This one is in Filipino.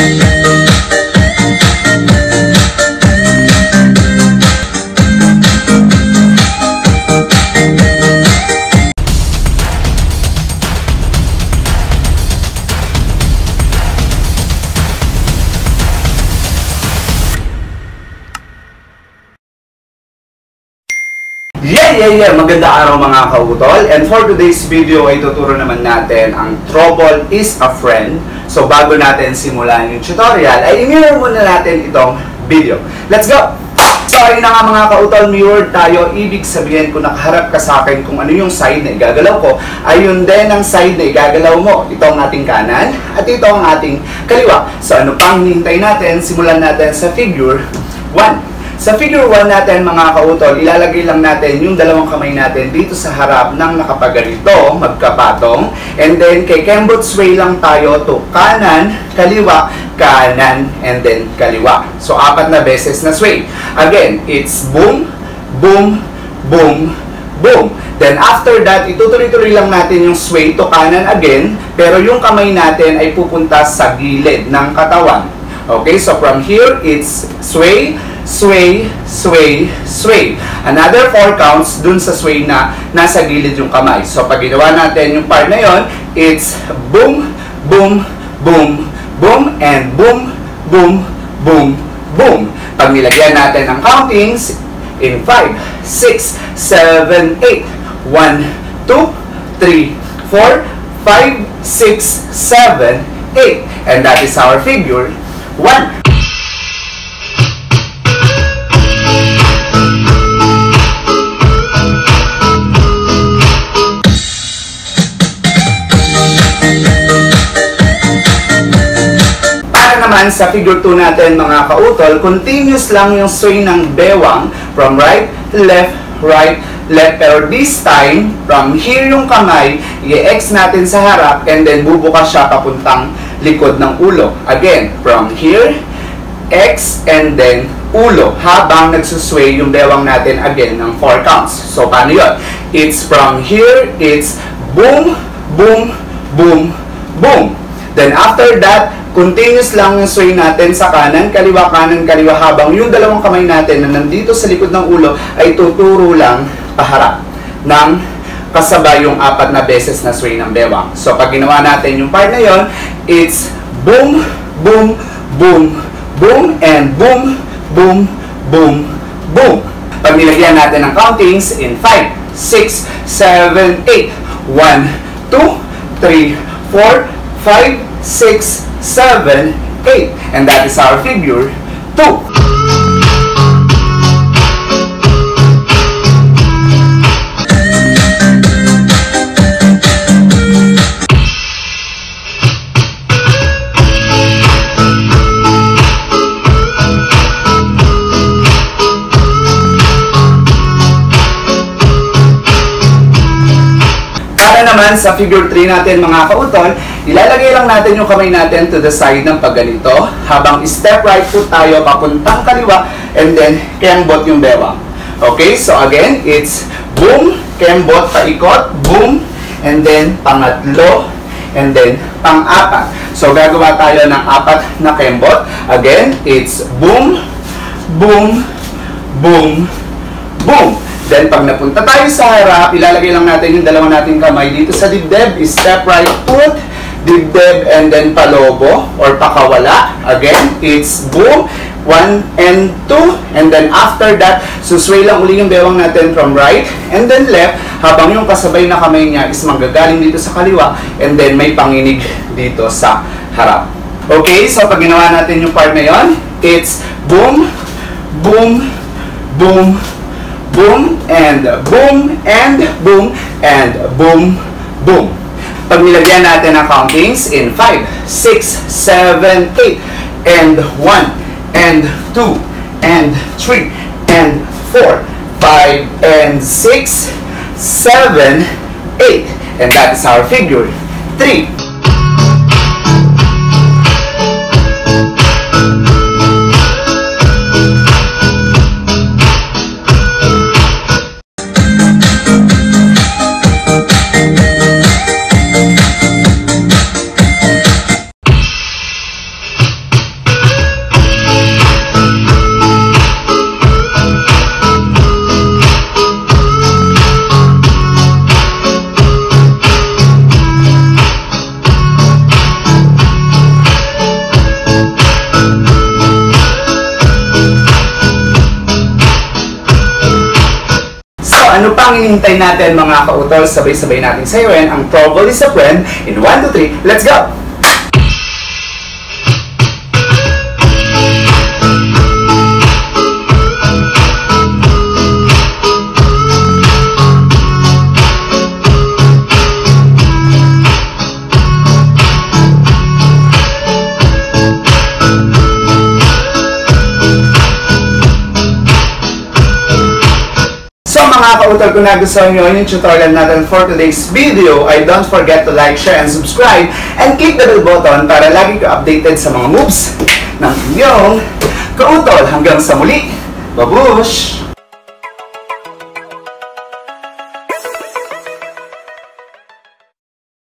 Yeah! Magandang araw mga kautol. And for today's video ay tuturo naman natin ang trouble is a friend. So bago natin simulan yung tutorial, ay i-mirror muna natin itong video. Let's go! So ayun na nga mga kautol, mirror tayo. Ibig sabihin kung nakaharap ka sa akin kung ano yung side na igagalaw ko, ayun din ang side na igagalaw mo. Ito ang ating kanan at ito ang ating kaliwa. So ano pang hinihintay natin? Simulan natin sa figure 1. Sa figure 1 natin mga kautol, ilalagay lang natin yung dalawang kamay natin dito sa harap ng nakapaganito, magkapatong. And then kay Kembot sway lang tayo to kanan, kaliwa, kanan, and then kaliwa. So apat na beses na sway. Again, it's boom, boom, boom, boom. Then after that, itutuloy-tuloy lang natin yung sway to kanan again, pero yung kamay natin ay pupunta sa gilid ng katawan. Okay, so from here, it's sway, sway, sway, sway. Another 4 counts dun sa sway na nasa gilid yung kamay. So pag ginawa natin yung part na yon, it's boom, boom, boom, boom, and boom, boom, boom, boom. Pag nilagyan natin ang countings in 5, 6, 7, 8. 1, 2, 3, 4, 5, 6, 7, 8. And that is our figure 1. Sa figure 2 natin mga kautol, continuous lang yung swing ng bewang from right, left, pero this time, from here yung kamay, i-X natin sa harap and then bubukas siya papuntang likod ng ulo. Again, from here, X and then ulo, habang nagsusway yung bewang natin again ng 4 counts. So, paano yun? It's from here, it's boom, boom, boom, boom. Then after that, continuous lang yung sway natin sa kanan, kaliwa, habang yung dalawang kamay natin na nandito sa likod ng ulo ay tuturo lang paharap ng kasabay yung 4 na beses na sway ng bewang. So pag ginawa natin yung part na yon, it's boom, boom, boom, boom, and boom, boom, boom, boom. Pag nilagyan natin ang countings in 5, 6, 7, 8. 1, 2, 3, 4, 5, 6, 7, 8. And that is our figure 2. Naman sa figure 3 natin mga kautol, ilalagay lang natin yung kamay natin to the side ng pagganito habang step right po tayo papuntang kaliwa and then kembot yung bewang. Okay, so again, it's boom, kembot, paikot, boom, and then pangatlo, and then pang-apat. So gagawa tayo ng 4 na kembot. Again, it's boom, boom, boom, boom. Then, pag napunta tayo sa harap, ilalagay lang natin yung dalawa nating kamay dito sa dibdib. Step right foot, dibdib, and then palobo or pakawala. Again, it's boom, 1 and 2. And then after that, susway lang uli yung bewang natin from right and then left, habang yung kasabay na kamay niya is manggagaling dito sa kaliwa and then may panginig dito sa harap. Okay, so pag ginawa natin yung part na yon, it's boom, boom, boom, boom, and boom, and boom, and boom, boom. Pag nilagyan natin ang countings in 5, 6, 7, 8, and 1, and 2, and 3, and 4, 5, and 6, 7, 8. And that is our figure 3. pang hinihintay natin mga kautol? Sabay-sabay natin sayawin ang Trouble is a Friend in 1, 2, 3. Let's go! So mga kautol, kung nagustuhan nyo yung tutorial natin for today's video, ay don't forget to like, share, and subscribe, and click the bell button para lagi ka updated sa mga moves ng inyong kautol. Hanggang sa muli, babush!